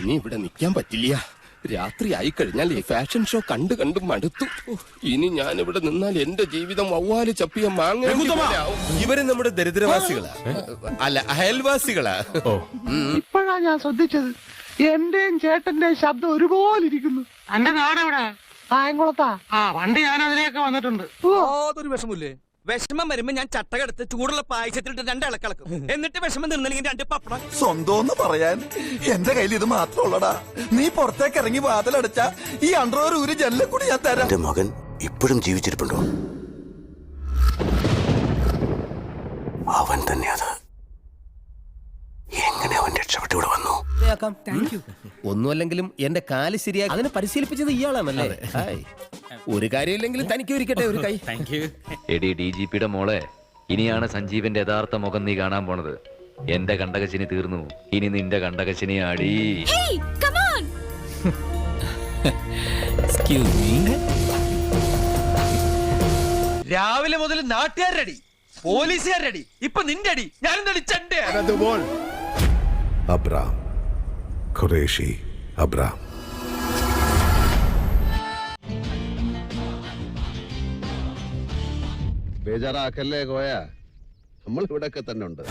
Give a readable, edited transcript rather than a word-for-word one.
ഇനി ഇവിടെ നിൽക്കാൻ പറ്റില്ല. രാത്രി ആയി കഴിഞ്ഞാൽ ഈ ഫാഷൻ ഷോ കണ്ടു മടുത്തു. ഇനി ഞാൻ ഇവിടെ നിന്നാൽ എന്റെ ജീവിതം വവ്വാല് ചപ്പിയ മാങ്ങ. ഇവര് നമ്മുടെ ദരിദ്രവാസികളാ, അല്ല അയൽവാസികളാ. ഇപ്പോഴാ ഞാൻ ശ്രദ്ധിച്ചത്. എന്റെയും ചേട്ടന്റെയും ശബ്ദം ഒരുപോലെ ഇരിക്കുന്നു. എന്റെ നാടെവിടെ? കായംകുളത്താ. ആ പണ്ട് ഞാൻ അതിലേക്ക് വന്നിട്ടുണ്ട്. അതൊരു വിഷമില്ലേ? വിഷമം വരുമ്പോ ഞാൻ ചട്ടകെടുത്ത് ചൂടുള്ള പായസത്തിലിട്ട് 2 ഇളക്കിളക്കും. എന്നിട്ട് വിഷമം നിന്നില്ലെങ്കിൽ 2 പപ്പടം. സ്വന്തം പറയാൻ എന്റെ കയ്യിൽ ഇത് മാത്രമുള്ളടാ. നീ പുറത്തേക്ക് ഇറങ്ങി വാതിലടച്ച ഈ അണ്ടർവെയർ ഊരി ജനലിൽ കൂടി ഞാൻ തരാം. എന്റെ മകൻ ഇപ്പോഴും ജീവിച്ചിരിപ്പുണ്ടോ? അവൻ തന്നെ അത്. എങ്ങനെ അവൻ രക്ഷപ്പെട്ട് ഇവിടെ വന്നു? ഒന്നുമല്ലെങ്കിലും എന്റെ കാല് ശരിയാക്കി അതിനെ പരിശീലിപ്പിച്ചത് ഇയാളാണല്ലേ. ഒരു കാര്യമില്ലെങ്കിലും തനിക്ക് ഒരിക്കട്ടെ ഒരു കൈ. എടി DGPയുടെ മോളെ, ഇനിയാണ് സഞ്ജീവന്റെ യഥാർത്ഥ മുഖം നീ കാണാൻ പോണത്. എന്റെ കണ്ടകശിനി തീർന്നു, ഇനി നിന്റെ കണ്ടകശിനി ആടി. രാവിലെ മുതൽ നാട്ടുകാരടി, പോലീസുകാരടി, ഇപ്പൊ നിന്റെ അടി. ഞാനെന്തടി ചണ്ടേ? അബ്രാം ഖുറേഷി അബ്രാം. ബേജാറാക്കല്ലേ കോയ, നമ്മൾ ഇവിടെയൊക്കെ തന്നെ ഉണ്ട്.